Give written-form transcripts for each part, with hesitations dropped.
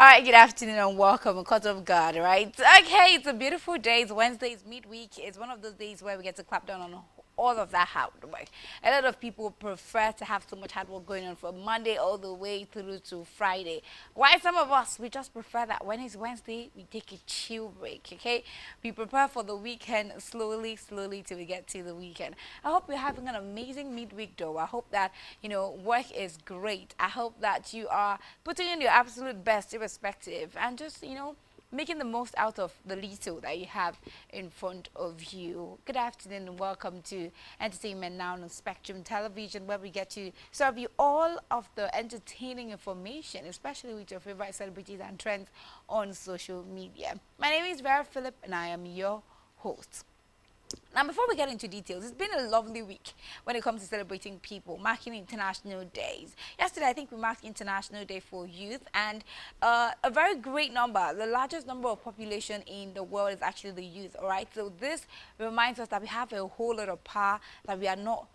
right, good afternoon and welcome, Court of God, right? Okay, it's a beautiful day. It's Wednesday, it's midweek. It's one of those days where we get to clap down on all of that hard work. A lot of people prefer to have so much hard work going on from Monday all the way through to Friday. Why some of us, we just prefer that when it's Wednesday, we take a chill break, okay? We prepare for the weekend slowly till we get to the weekend. I hope you're having an amazing midweek though. I hope that, work is great. I hope that you are putting in your absolute best irrespective and just, making the most out of the little that you have in front of you. Good afternoon and welcome to Entertainment Now on Spectrum Television, where we get to serve you all of the entertaining information, especially with your favorite celebrities and trends on social media. My name is Vera Philip and I am your host. Now, before we get into details, it's been a lovely week when it comes to celebrating people, marking international days. Yesterday, I think we marked International Day for Youth, and a very great number, the largest number of population in the world is actually the youth, all right? So this reminds us that we have a whole lot of power that we are not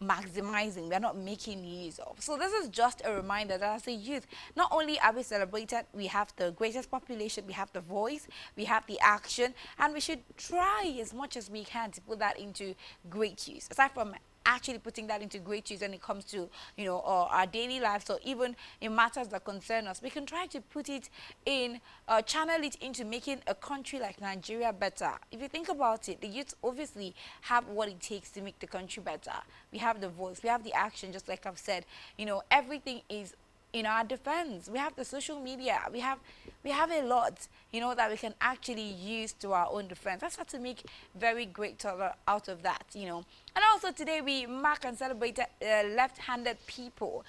maximizing, we are not making use of. So this is just a reminder that as a youth, not only are we celebrated, we have the greatest population, we have the voice, we have the action, and we should try as much as we can to put that into great use. Aside from actually putting that into great use when it comes to our daily lives, or even in matters that concern us, we can try to put it in channel it into making a country like Nigeria better. If you think about it, the youth obviously have what it takes to make the country better. We have the voice, we have the action, just like I've said, everything is in our defense. We have the social media, we have a lot, that we can actually use to our own defense. That's how to make very great out of that, And also today we mark and celebrate left-handed people.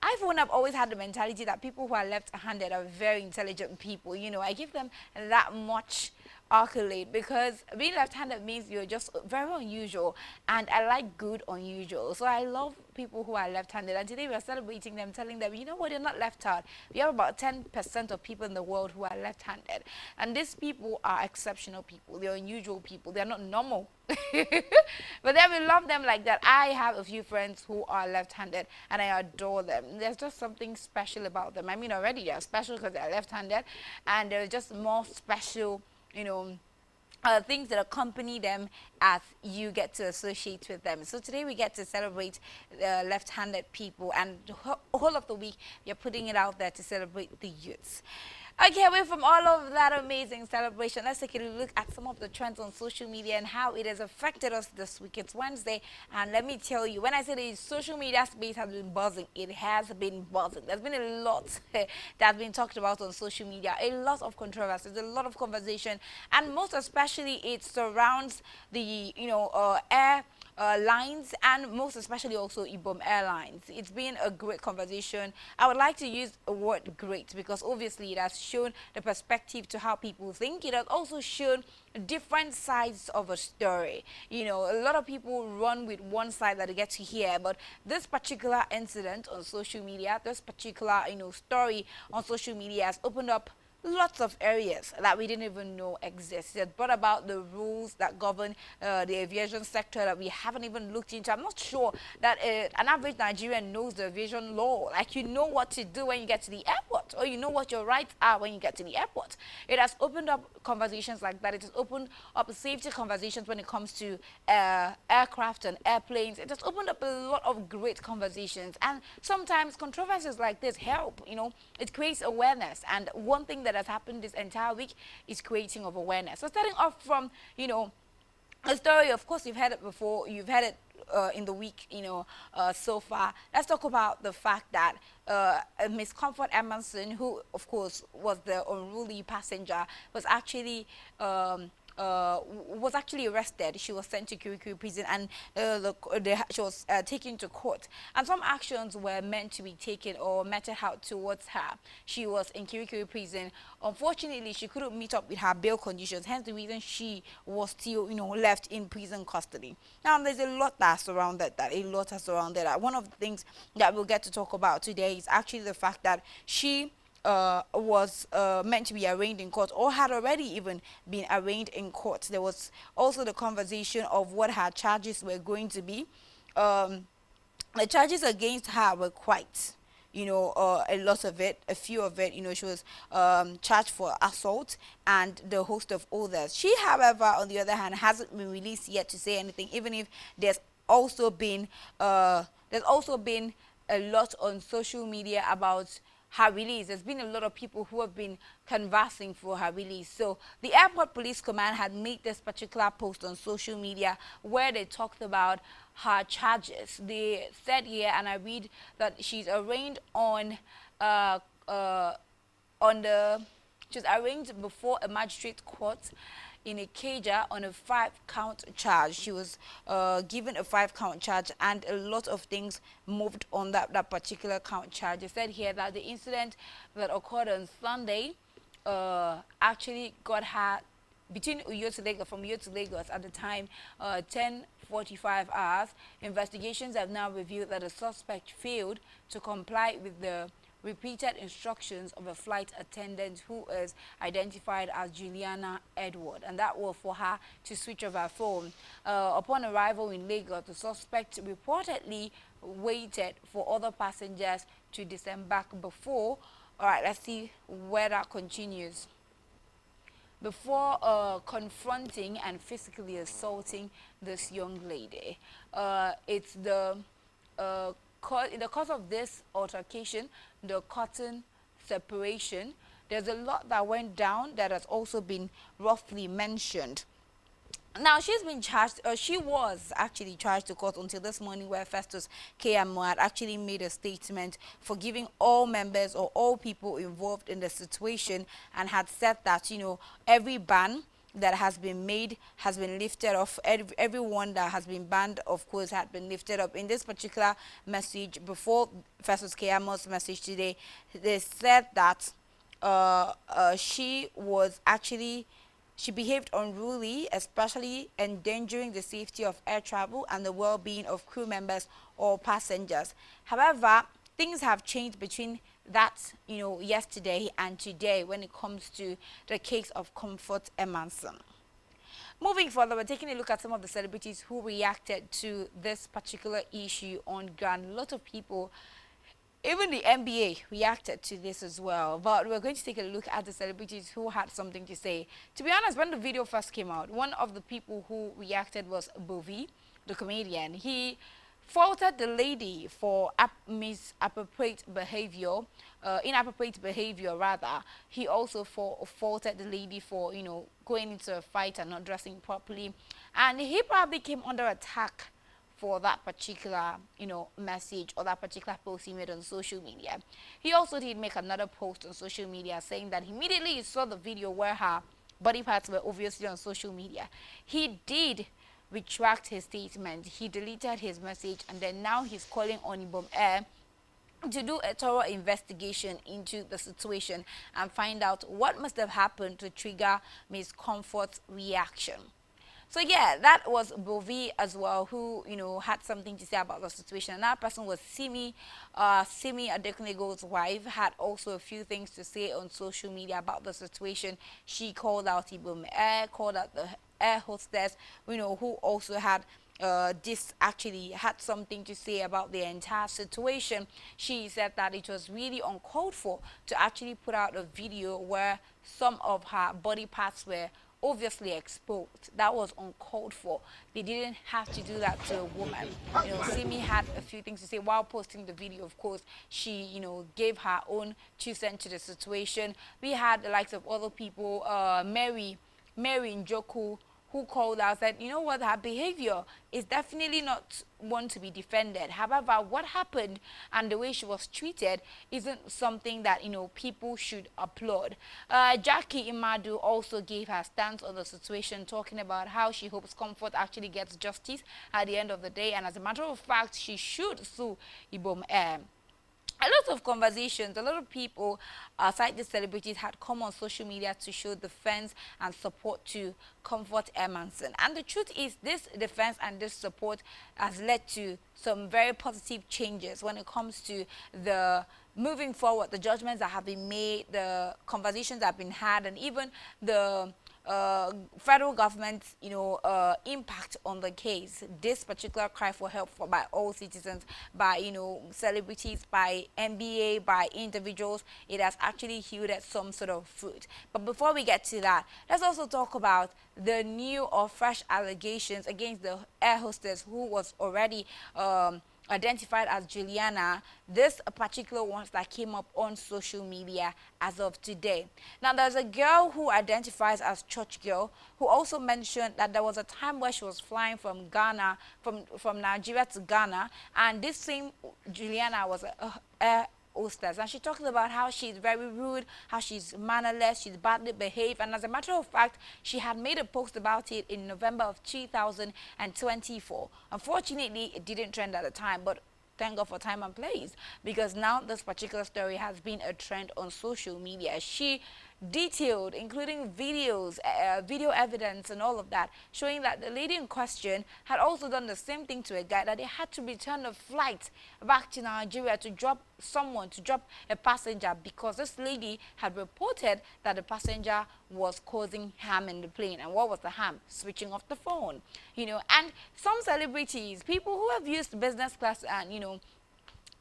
I've always had the mentality that people who are left-handed are very intelligent people. I give them that much accolade because being left-handed means you're just very unusual, and I like good unusual. So I love people who are left-handed, and today we are celebrating them, telling them, you know what, you're not left-handed. We have about 10% of people in the world who are left-handed, and these people are exceptional people. They're unusual people. They're not normal. But then we love them like that. I have a few friends who are left-handed and I adore them. There's just something special about them. I mean, already they're special because they're left-handed, and they're just more special, things that accompany them as you get to associate with them. So today we get to celebrate left-handed people, and the whole of the week we are putting it out there to celebrate the youths. Okay, away from all of that amazing celebration, let's take a look at some of the trends on social media and how it has affected us this week. It's Wednesday, and let me tell you, when I say the social media space has been buzzing, it has been buzzing. There's been a lot that's been talked about on social media, a lot of controversies, a lot of conversation, and most especially it surrounds the, air lines, and most especially also IBOM Airlines. It's been a great conversation. I would like to use a word great because obviously it has shown the perspective to how people think. It has also shown different sides of a story. A lot of people run with one side that they get to hear, but this particular incident on social media, this particular story on social media has opened up lots of areas that we didn't even know existed. Brought about the rules that govern the aviation sector that we haven't even looked into. I'm not sure that an average Nigerian knows the aviation law. Like, you know what to do when you get to the airport, or you know what your rights are when you get to the airport. It has opened up conversations like that. It has opened up safety conversations when it comes to aircraft and airplanes. It has opened up a lot of great conversations, and sometimes controversies like this help. It creates awareness, and one thing that has happened this entire week is creating of awareness. So starting off from, a story, of course, you've heard it before, you've heard it in the week, so far. Let's talk about the fact that Miss Comfort Emerson, who, of course, was the unruly passenger, was actually arrested. She was sent to Kirikiri prison, and she was taken to court. And some actions were meant to be taken or meted out towards her. She was in Kirikiri prison. Unfortunately, she couldn't meet up with her bail conditions, hence the reason she was still, left in prison custody. Now, there's a lot that surrounded that. A lot has surrounded that. One of the things that we'll get to talk about today is actually the fact that she was meant to be arraigned in court, or had already even been arraigned in court. There was also the conversation of what her charges were going to be. The charges against her were quite a lot of it, a few of it. She was charged for assault and the host of others. She, however, on the other hand, hasn't been released yet to say anything, even if also been there's also been a lot on social media about her release. There's been a lot of people who have been conversing for her release. So the Airport Police Command had made this particular post on social media where they talked about her charges. They said here, and I read that she's arraigned on the she's arraigned before a magistrate court in a Ikeja on a 5-count charge. She was given a 5-count charge, and a lot of things moved on that particular count charge. They said here that the incident that occurred on Sunday actually got her between Uyo to Lagos, from Uyo to Lagos at the time, 10:45 hours. Investigations have now revealed that the suspect failed to comply with the repeated instructions of a flight attendant who is identified as Juliana Edward, and that was for her to switch off her phone. Upon arrival in Lagos, the suspect reportedly waited for other passengers to disembark before, all right, let's see where that continues, before confronting and physically assaulting this young lady. It's in the course of this altercation, the curtain separation, there's a lot that went down that has also been roughly mentioned. Now, she's been charged, she was actually charged to court until this morning, where Festus KMO had actually made a statement forgiving all members or all people involved in the situation, and had said that, every ban that has been made has been lifted off. Everyone that has been banned, of course, had been lifted up. In this particular message, before Festus KMO's message today, they said that she behaved unruly, especially endangering the safety of air travel and the well-being of crew members or passengers. However, things have changed between that, yesterday and today when it comes to the case of Comfort Emerson. Moving further, we're taking a look at some of the celebrities who reacted to this particular issue on ground. A lot of people, even the NBA, reacted to this as well. But we're going to take a look at the celebrities who had something to say. To be honest, when the video first came out, one of the people who reacted was Bovi, the comedian. He faulted the lady for inappropriate behavior rather. He also faulted the lady for, going into a fight and not dressing properly. And he probably came under attack for that particular, message or that particular post he made on social media. He also did make another post on social media saying that immediately he saw the video where her body parts were obviously on social media, he did retract his statement. He deleted his message, and then now he's calling on Ibom Air to do a thorough investigation into the situation and find out what must have happened to trigger Miss Comfort's reaction. So yeah, that was Bovi as well, who had something to say about the situation. Another person was Simi Adekunlego's wife, had also a few things to say on social media about the situation. She called out Ibom Air, called out the air hostess, who also had had something to say about the entire situation. She said that it was really uncalled for to actually put out a video where some of her body parts were obviously exposed. That was uncalled for. They didn't have to do that to a woman. Simi had a few things to say while posting the video. Of course, she, gave her own 2 cents to the situation. We had the likes of other people, Mary Njoku, who called out, said, her behavior is definitely not one to be defended. However, what happened and the way she was treated isn't something that, people should applaud. Jackie Imadu also gave her stance on the situation, talking about how she hopes Comfort actually gets justice at the end of the day. And as a matter of fact, she should sue Ibom Air. A lot of conversations, a lot of people outside the celebrities had come on social media to show defense and support to Comfort Emerson. And the truth is, this defense and this support has led to some very positive changes when it comes to the moving forward, the judgments that have been made, the conversations that have been had, and even the federal government, impact on the case. This particular cry for help by all citizens, by celebrities, by NBA, by individuals, it has actually yielded some sort of fruit. But before we get to that, let's also talk about the new or fresh allegations against the air hostess who was already identified as Juliana. This particular ones that came up on social media as of today. Now, there's a girl who identifies as Church Girl who also mentioned that there was a time where she was flying from Ghana, from Nigeria to Ghana, and this same Juliana was a hostess, and she talked about how she's very rude, how she's mannerless, she's badly behaved, and as a matter of fact, she had made a post about it in November of 2024. Unfortunately, it didn't trend at the time, but thank God for time and place, because now this particular story has been a trend on social media. She detailed, including videos, video evidence and all of that, showing that the lady in question had also done the same thing to a guy, that they had to return a flight back to Nigeria to drop a passenger, because this lady had reported that the passenger was causing harm in the plane. And what was the harm? Switching off the phone. And some celebrities, people who have used business class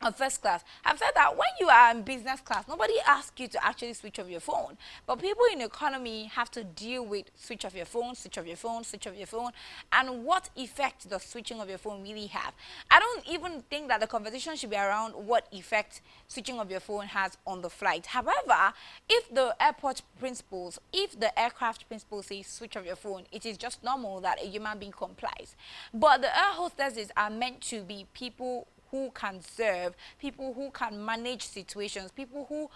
and first class, have said that when you are in business class, nobody asks you to actually switch off your phone. But people in economy have to deal with switch off your phone, switch off your phone, switch off your phone, and what effect does switching of your phone really have? I don't even think that the conversation should be around what effect switching of your phone has on the flight. However, if the aircraft principles say switch off your phone, it is just normal that a human being complies. But the air hostesses are meant to be people who can serve, people who can manage situations, people who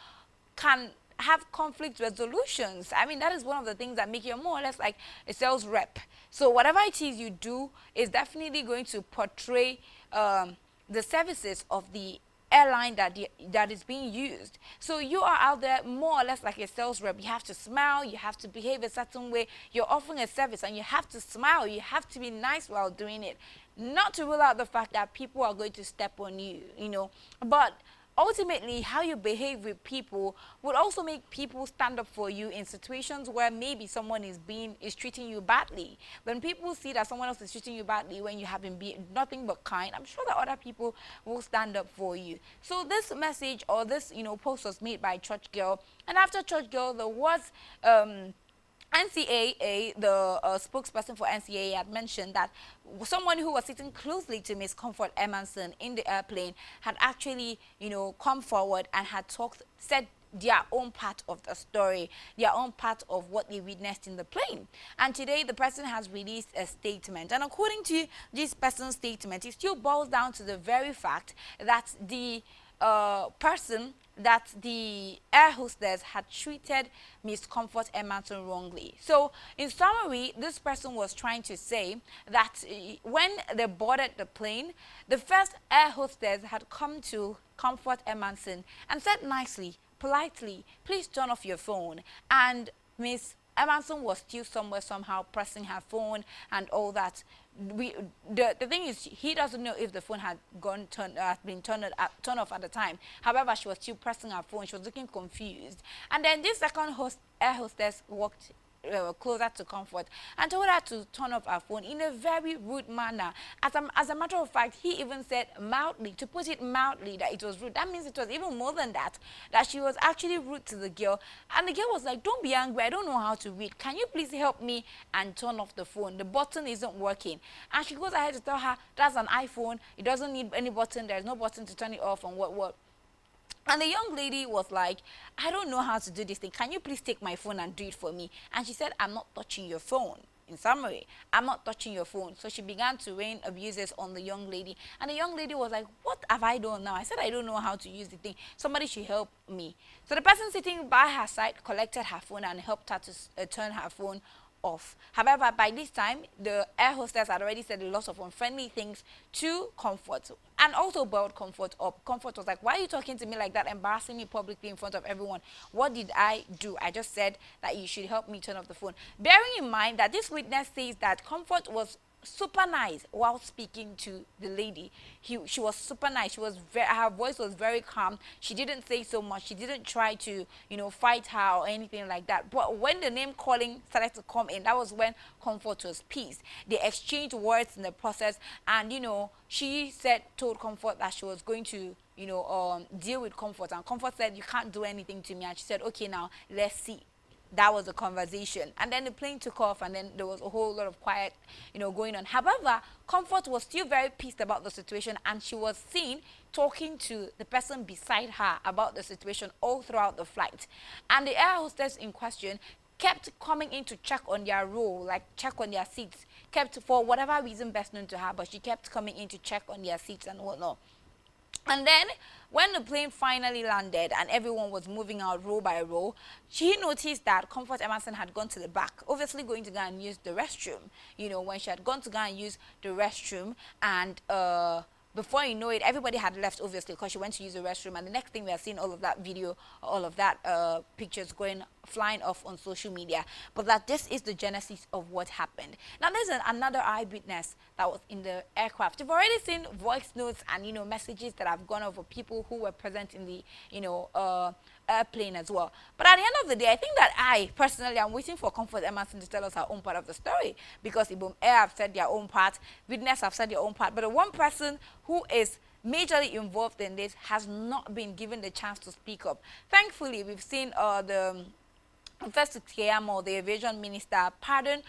can have conflict resolutions. I mean, that is one of the things that make you more or less like a sales rep. So whatever it is you do is definitely going to portray the services of the airline that is being used. So you are out there more or less like a sales rep. You have to smile, you have to behave a certain way. You're offering a service and you have to smile, you have to be nice while doing it. Not to rule out the fact that people are going to step on you, but ultimately how you behave with people would also make people stand up for you in situations where maybe someone is treating you badly. When people see that someone else is treating you badly when you have been nothing but kind, I'm sure that other people will stand up for you. So this message or this post was made by Church Girl, and after Church Girl there was NCAA, the spokesperson for NCAA, had mentioned that someone who was sitting closely to Miss Comfort Emerson in the airplane had actually, come forward and had said their own part of the story, their own part of what they witnessed in the plane. And today the person has released a statement. And according to this person's statement, it still boils down to the very fact that the the air hostess had treated Miss Comfort Emerson wrongly. So, in summary, this person was trying to say that when they boarded the plane, the first air hostess had come to Comfort Emerson and said nicely, politely, please turn off your phone. And Miss Emerson was still somewhere, somehow pressing her phone and all that. The thing is, he doesn't know if the phone had been turned off at the time. However, she was still pressing her phone. She was looking confused. And then this second air hostess walked closer to Comfort and told her to turn off her phone in a very rude manner. As a matter of fact, he even said mildly, to put it mildly, that it was rude. That means it was even more than that she was actually rude to the girl. And the girl was like, don't be angry, I don't know how to read. Can you please help me and turn off the phone? The button isn't working. And she goes ahead to tell her, that's an iPhone, it doesn't need any button, there's no button to turn it off and what. And the young lady was like, I don't know how to do this thing. Can you please take my phone and do it for me? And she said, I'm not touching your phone. In summary, I'm not touching your phone. So she began to rain abuses on the young lady. And the young lady was like, what have I done now? I said, I don't know how to use the thing. Somebody should help me. So the person sitting by her side collected her phone and helped her to turn her phone off. However, by this time, the air hostess had already said a lot of unfriendly things to Comfort and also brought Comfort up. Comfort was like, why are you talking to me like that, embarrassing me publicly in front of everyone? What did I do? I just said that you should help me turn off the phone. Bearing in mind that this witness says that Comfort was super nice while speaking to the lady. She was super nice. She was very, her voice was very calm. She didn't say so much. She didn't try to, fight her or anything like that. But when the name calling started to come in, that was when Comfort was pissed. They exchanged words in the process, and she told Comfort that she was going to deal with Comfort, and Comfort said, you can't do anything to me. And she said, okay, now let's see. That was the conversation, and then the plane took off, and then there was a whole lot of quiet going on. However, Comfort was still very pissed about the situation, and she was seen talking to the person beside her about the situation all throughout the flight. And the air hostess in question kept coming in to check on their row, like check on their seats, kept, for whatever reason best known to her, but she kept coming in to check on their seats and whatnot. And then when the plane finally landed and everyone was moving out row by row, she noticed that Comfort Emerson had gone to the back, obviously going to go and use the restroom. When she had gone to go and use the restroom, and before you know it, everybody had left, obviously, because she went to use the restroom. And the next thing, we are seeing all of that video, all of that pictures flying off on social media. But that this is the genesis of what happened. Now, there's another eyewitness that was in the aircraft. You've already seen voice notes and messages that have gone over people who were present in the airplane as well. But at the end of the day, I think that I personally am waiting for Comfort Emerson to tell us her own part of the story, because Ibom Air have said their own part, witness have said their own part, but the one person who is majorly involved in this has not been given the chance to speak up. Thankfully, we've seen the Festus Keyamo, the aviation minister, pardon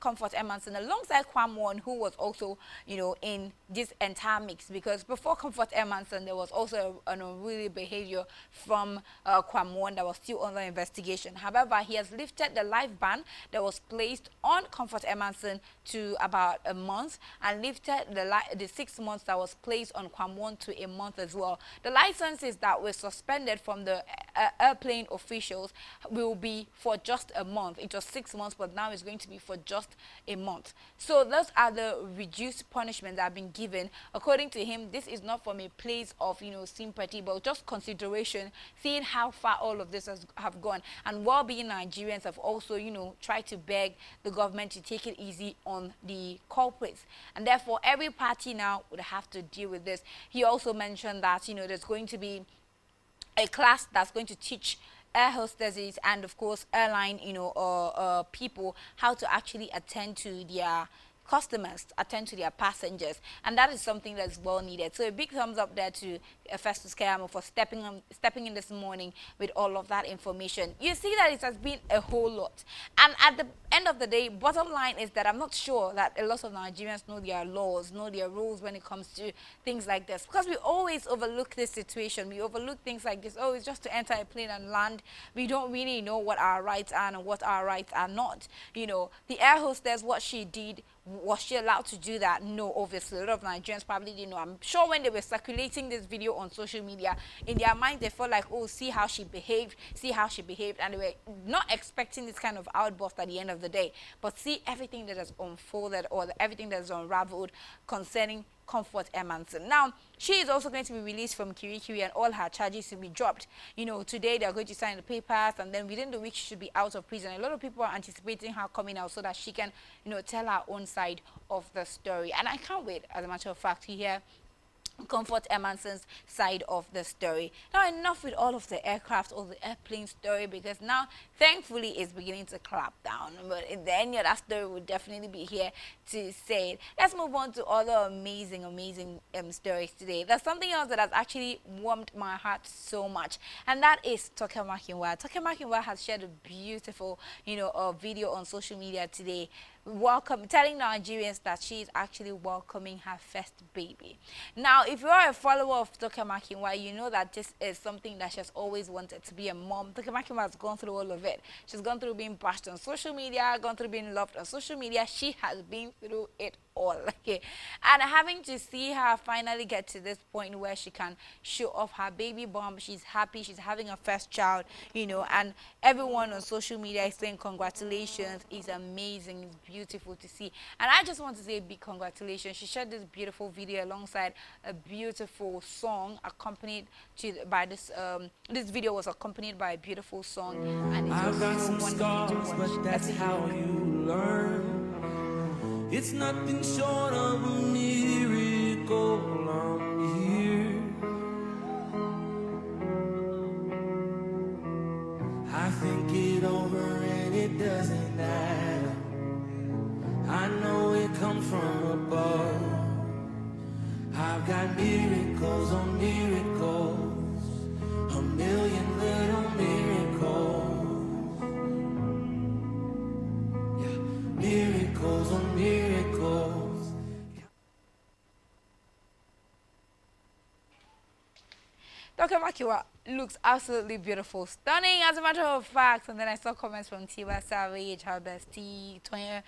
Comfort Emerson alongside Kwamwon, who was also, in this entire mix. Because before Comfort Emerson, there was also an unruly behavior from Kwamwon that was still under investigation. However, he has lifted the life ban that was placed on Comfort Emerson to about a month, and lifted the 6 months that was placed on Kwamwon to a month as well. The licenses that were suspended from the airplane officials will be for just a month. It was 6 months, but now it's going to be for just a month. So those are the reduced punishments that have been given. According to him, this is not from a place of sympathy, but just consideration, seeing how far all of this have gone. And well-being Nigerians have also tried to beg the government to take it easy on the culprits, and therefore every party now would have to deal with this. He also mentioned that there's going to be a class that's going to teach air hostesses and of course airline people how to actually attend to their customers, attend to their passengers, and that is something that's well needed. So a big thumbs up there to Festus Keyamo for stepping in this morning with all of that information. You see that it has been a whole lot, and at the end of the day, bottom line is that I'm not sure that a lot of Nigerians know their laws, know their rules when it comes to things like this, because we always overlook this situation. We overlook things like this. Oh, it's just to enter a plane and land. We don't really know what our rights are and what our rights are not. The air hostess, what she did, was she allowed to do that? No, obviously. A lot of Nigerians probably didn't know. I'm sure when they were circulating this video on social media, in their mind they felt like, oh, see how she behaved, and they were not expecting this kind of outburst at the end of the day. But see everything that has unfolded, or everything that has unraveled concerning Comfort Emerson. Now, she is also going to be released from Kirikiri, and all her charges will be dropped. Today they are going to sign the papers, and then within the week she should be out of prison. A lot of people are anticipating her coming out so that she can, tell her own side of the story. And I can't wait, as a matter of fact, to hear Comfort Emerson's side of the story. Now, enough with all of the aircraft or the airplane story, because now, thankfully, it's beginning to clap down. But in the end of that story, will definitely be here to say it. Let's move on to other amazing stories today. There's something else that has actually warmed my heart so much, and that is Toke Makinwa. Toke Makinwa has shared a beautiful, video on social media today, telling Nigerians that she is actually welcoming her first baby. Now, if you are a follower of Toke Makinwa, you know that this is something that she has always wanted, to be a mom. Toke Makinwa has gone through all of it. She's gone through being bashed on social media, gone through being loved on social media. She has been through it all. Okay, and having to see her finally get to this point where she can show off her baby bump, she's happy, she's having her first child, and everyone on social media is saying congratulations. It's amazing, it's beautiful to see, and I just want to say a big congratulations. She shared this beautiful video alongside a beautiful song accompanied by this this video was accompanied by a beautiful song, and it was so wonderful to watch. But that's how you learn. It's nothing short of a miracle. I'm here. I think it over and it doesn't matter. I know it comes from above. I've got miracles on miracles, a million little miracles. Yeah, miracles on miracles. Dr. Makiwa looks absolutely beautiful, stunning as a matter of fact. And then I saw comments from Tiwa Savage, her bestie, Tonya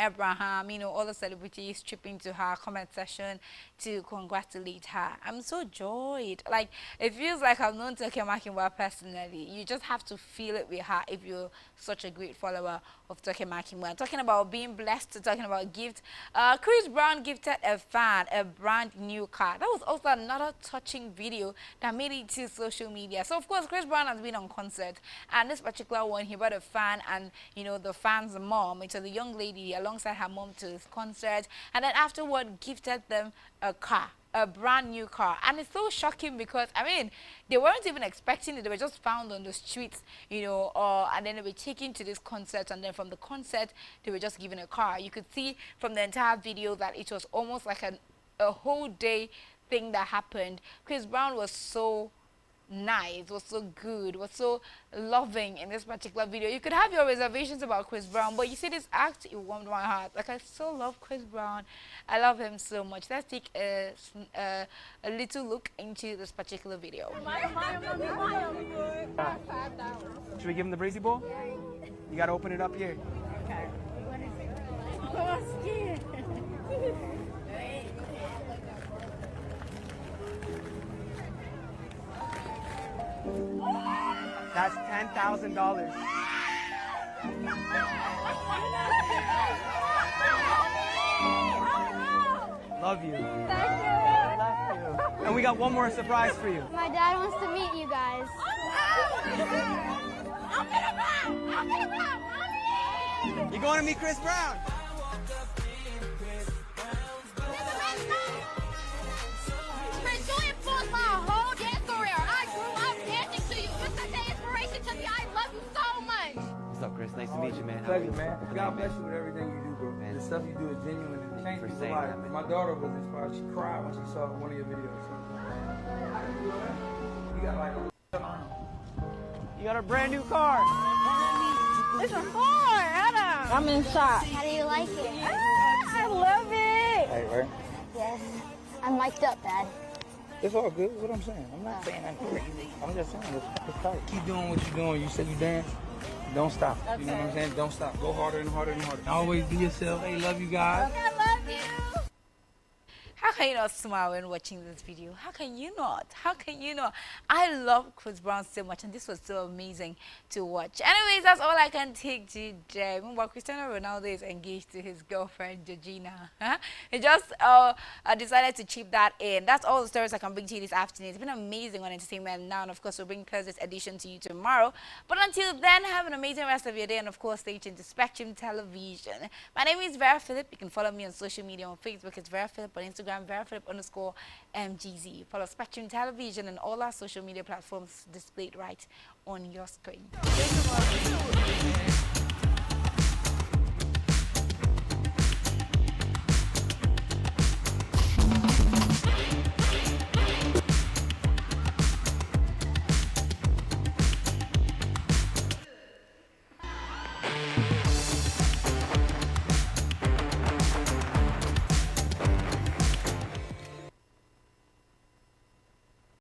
Abraham, you know, all the celebrities tripping to her comment session to congratulate her. I'm so joyed. Like, it feels like I've known Dr. Makiwa personally. You just have to feel it with her if you're such a great follower of Dr. Makiwa. Talking about being blessed, talking about gift. Chris Brown gifted a fan a brand new car. That was also another touching video that made it to social media. So of course Chris Brown has been on concert, and this particular one he brought a fan and, you know, the fan's mom. It was a young lady alongside her mom to his concert, and then afterward gifted them a car, a brand new car. And it's so shocking because, I mean, they weren't even expecting it. They were just found on the streets, you know, and then they were taken to this concert, and then from the concert they were just given a car. You could see from the entire video that it was almost like a whole day thing that happened. Chris Brown was so nice, was so good, was so loving in this particular video. You could have your reservations about Chris Brown, but you see this act, it warmed my heart. Like, I so love Chris Brown. I love him so much. Let's take a little look into this particular video. Should we give him the breezy bowl? You gotta open it up here. Okay. Oh, I'm scared. That's $10,000. Love you. Thank you. Love you. And we got one more surprise for you. My dad wants to meet you guys. You going to meet Chris Brown? What's up, Chris? Nice to meet you, man. Pleasure, man. God bless you with everything you do, bro. Man. The stuff you do is genuine and Thank you changes for a saying lot. that, man. My daughter was inspired. She cried when she saw one of your videos. So. You got like You got a brand new car. It's a Ford. I'm in shock. How do you like it? I love it. Hey, right? Yes. I'm mic'd up, Dad. It's all good. What I'm saying. I'm not saying I'm crazy. I'm just saying it's tight. Keep doing what you're doing. You said you dance. Don't stop. Okay. You know what I'm saying? Don't stop. Go harder and harder and harder. Always be yourself. Hey, love you guys. I love you. How can you not smile when watching this video? How can you not? How can you not? I love Chris Brown so much, and this was so amazing to watch. Anyways, that's all I can take today. Remember, Cristiano Ronaldo is engaged to his girlfriend, Georgina. He just decided to chip that in. That's all the stories I can bring to you this afternoon. It's been amazing on Entertainment Now, and of course, we'll bring Thursday's edition to you tomorrow. But until then, have an amazing rest of your day, and of course, stay tuned to Spectrum Television. My name is Vera Philip. You can follow me on social media. On Facebook, it's Vera Philip. On Instagram, VeraPhilip_MGZ. Follow Spectrum Television and all our social media platforms displayed right on your screen.